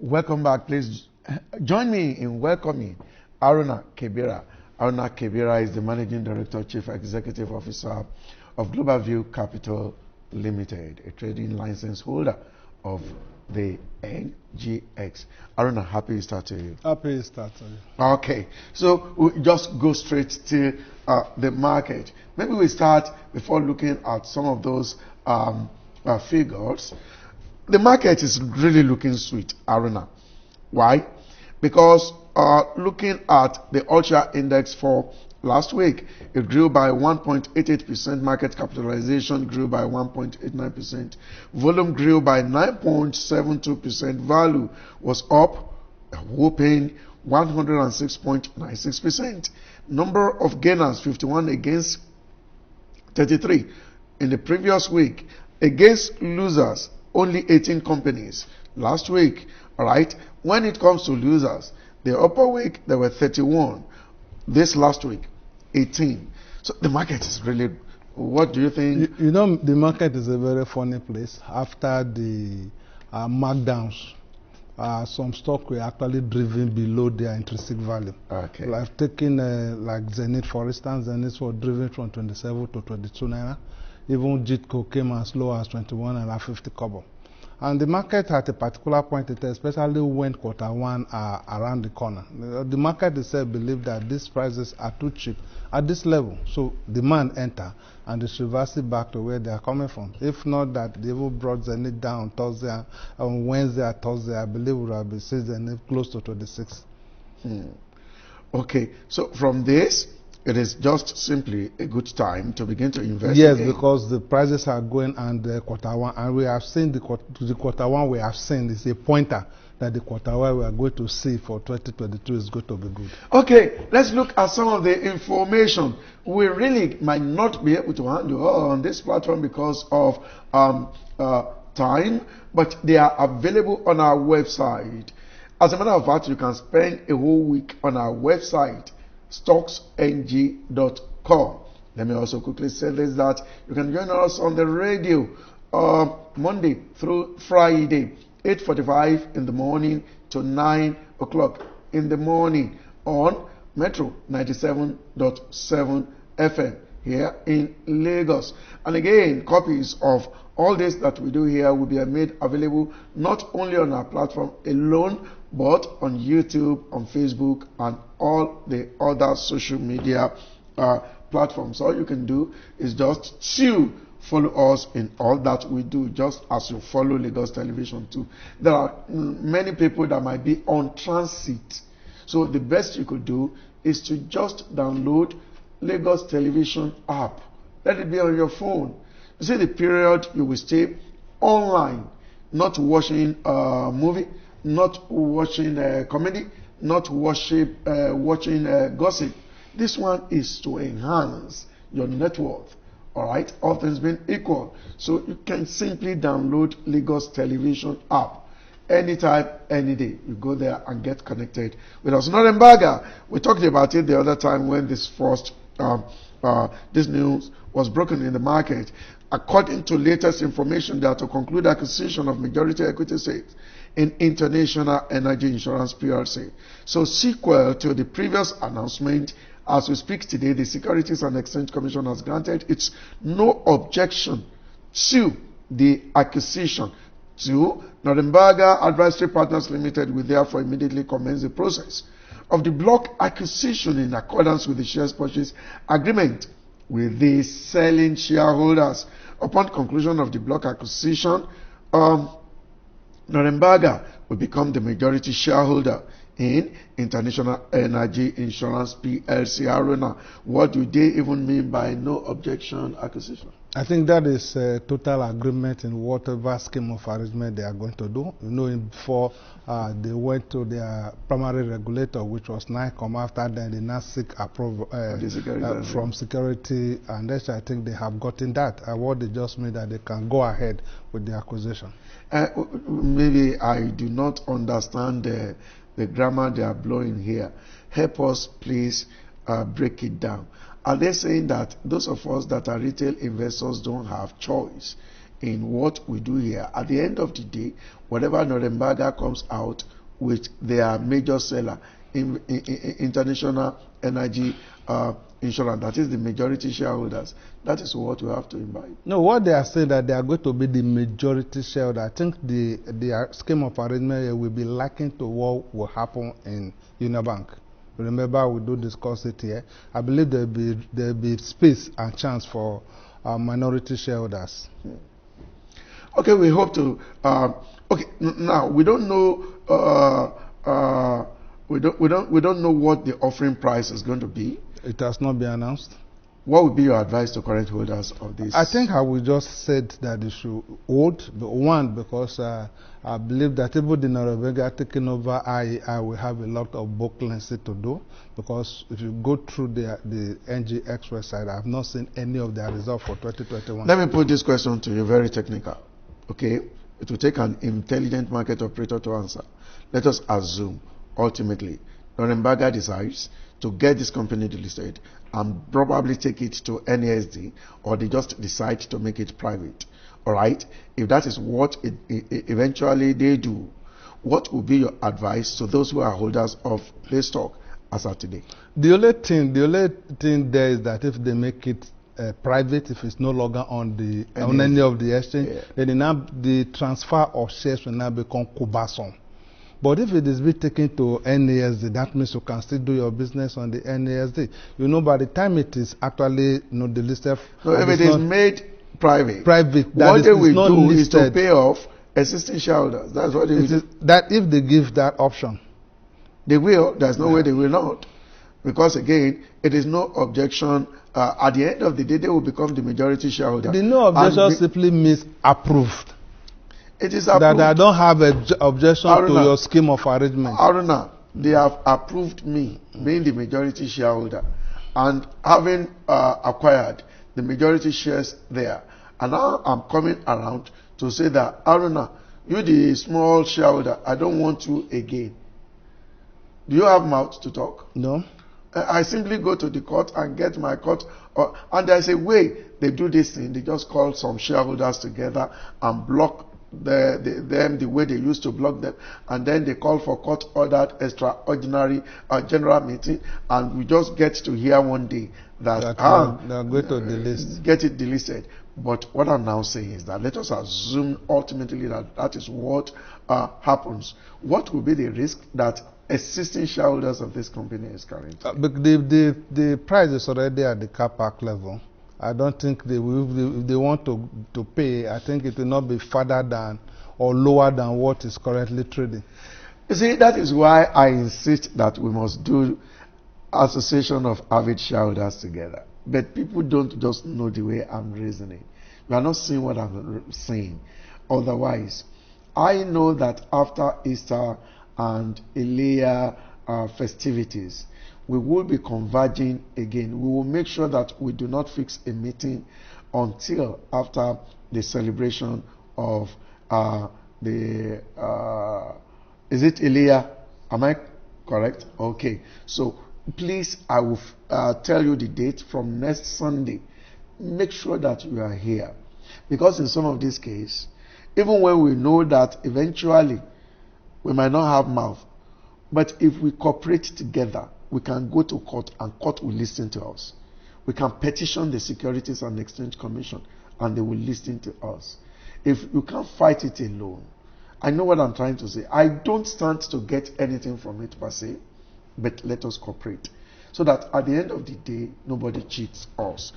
Welcome back. Please join me in welcoming Aruna Kebira. Aruna Kebira is the Managing Director, Chief Executive Officer of Global View Capital Limited, a trading license holder of the NGX. Aruna, happy Easter to you. Happy Easter to you. Okay, so we just go straight to the market. Maybe we start before looking at some of those figures. The market is really looking sweet, Aruna. Why? Because looking at the Ultra Index for last week, it grew by 1.88%, market capitalization grew by 1.89%, volume grew by 9.72%, value was up a whopping 106.96%. Number of gainers, 51 against 33 in the previous week. Against losers, only 18 companies last week. All right. When it comes to losers, the upper week there were 31. This last week, 18. So the market is really. What do you think? You know, the market is a very funny place. After the markdowns, some stock were actually driven below their intrinsic value. Okay. Like taking like Zenith, for instance, Zenith was driven from 27 to 22 naira. Even JITCO came as low as 21 and 50 kobo. And the market at a particular point, especially when quarter one are around the corner, the market itself believed that these prices are too cheap at this level. So demand enter and it's reversing back to where they are coming from. If not that, they even brought Zenith down Thursday, on Wednesday and Thursday, I believe would have been Zenith close to 26. Okay, so from this, it is just simply a good time to begin to invest. Yes, again. because the prices are going and the quarter one, and we have seen the quarter one we have seen is a pointer that the quarter one we are going to see for 2022 is going to be good. Okay, let's look at some of the information. We really might not be able to handle on this platform because of time, but they are available on our website. As a matter of fact, you can spend a whole week on our website, stocksng.com. Let me also quickly say this, that you can join us on the radio Monday through Friday, 8:45 in the morning to 9 o'clock in the morning on Metro 97.7 FM here in Lagos. And again, copies of all this that we do here will be made available not only on our platform alone, but on YouTube, on Facebook, and all the other social media platforms. All you can do is just follow us in all that we do, just as you follow Lagos Television too. There are many people that might be on transit. So the best you could do is to just download Lagos Television app. Let it be on your phone. You see the period you will stay online, not watching a movie, not watching comedy, not watching gossip. This one is to enhance your net worth. All right, all things being equal. So you can simply download Lagos Television app anytime, any day. You go there and get connected with us. Not embargo. We talked about it the other time when this first this news was broken in the market. According to latest information, that to conclude acquisition of majority equity stakes in International Energy Insurance PLC. So sequel to the previous announcement, as we speak today, the Securities and Exchange Commission has granted its no objection to the acquisition. To Norimbaga Advisory Partners Limited will therefore immediately commence the process of the block acquisition in accordance with the shares purchase agreement with the selling shareholders. Upon conclusion of the block acquisition, Norimbaga will become the majority shareholder in International Energy Insurance PLC. Aruna, what do they even mean by no objection acquisition? I think that is a total agreement in whatever scheme of arrangement they are going to do. You know, before they went to their primary regulator, which was NICOM. After then, they now seek approval from security, and that's, I think they have gotten that. What they just mean that they can go ahead with the acquisition. Maybe I do not understand the grammar they are blowing here. Help us, please, break it down. Are they saying that those of us that are retail investors don't have choice in what we do here. At the end of the day, whatever Norimbaga comes out with their major seller, International Energy Insurance, that is the majority shareholders, that is what we have to imbibe. No, what they are saying that they are going to be the majority shareholder. I think the scheme of arrangement here will be likened to what will happen in Unibank. Remember, we do discuss it here. I believe there will be space and chance for minority shareholders. Okay, we hope to. Okay, now we don't know. We don't know what the offering price is going to be. It has not been announced. What would be your advice to current holders of this? I think I will just said that they should hold. One, because I believe that even the Norimbaga taking over IEI will have a lot of book cleansing to do. Because if you go through the NGX website, I have not seen any of their results for 2021. Let me put this question to you, very technical. Okay, it will take an intelligent market operator to answer. Let us assume, ultimately, Norimbaga decides to get this company delisted and probably take it to NASD, or they just decide to make it private. All right? If that is what eventually they do, what would be your advice to those who are holders of this stock as of today? The only thing there is that if they make it private, if it's no longer on any of the exchange, then the transfer of shares will now become cumbersome. But if it is being taken to NASD, that means you can still do your business on the NASD. You know, by the time it is actually delisted, so if it is made private, what they will do is to pay off existing shareholders. That's what they will do. That if they give that option, they will. There's no way they will not, because again, it is no objection. At the end of the day, they will become the majority shareholder. The no objection simply means approved. It is approved. That I don't have an objection to your scheme of arrangement. Aruna, they have approved me being the majority shareholder and having acquired the majority shares there. And now I'm coming around to say that, Aruna, you the small shareholder, I don't want you again. Do you have mouth to talk? No. I simply go to the court and get my court. And there's a way they do this thing. They just call some shareholders together and block them the way they used to block them, and then they call for court-ordered extraordinary general meeting, and we just get to hear one day that they are going to delist. Get it delisted. But what I'm now saying is that let us assume ultimately that is what happens. What will be the risk that existing shareholders of this company is carrying? The price is already at the car park level. I don't think they will. If they want to pay, I think it will not be further than or lower than what is currently trading. You see, that is why I insist that we must do association of average shareholders together. But people don't just know the way I'm reasoning. You are not seeing what I'm saying. Otherwise, I know that after Easter and Elia festivities, we will be converging again. We will make sure that we do not fix a meeting until after the celebration of is it Elia? Am I correct? Okay. So please, I will tell you the date from next Sunday. Make sure that you are here. Because in some of these cases, even when we know that eventually we might not have mouth, but if we cooperate together, we can go to court and court will listen to us. We can petition the Securities and Exchange Commission and they will listen to us. If you can't fight it alone, I know what I'm trying to say. I don't stand to get anything from it per se, but let us cooperate so that at the end of the day, nobody cheats us.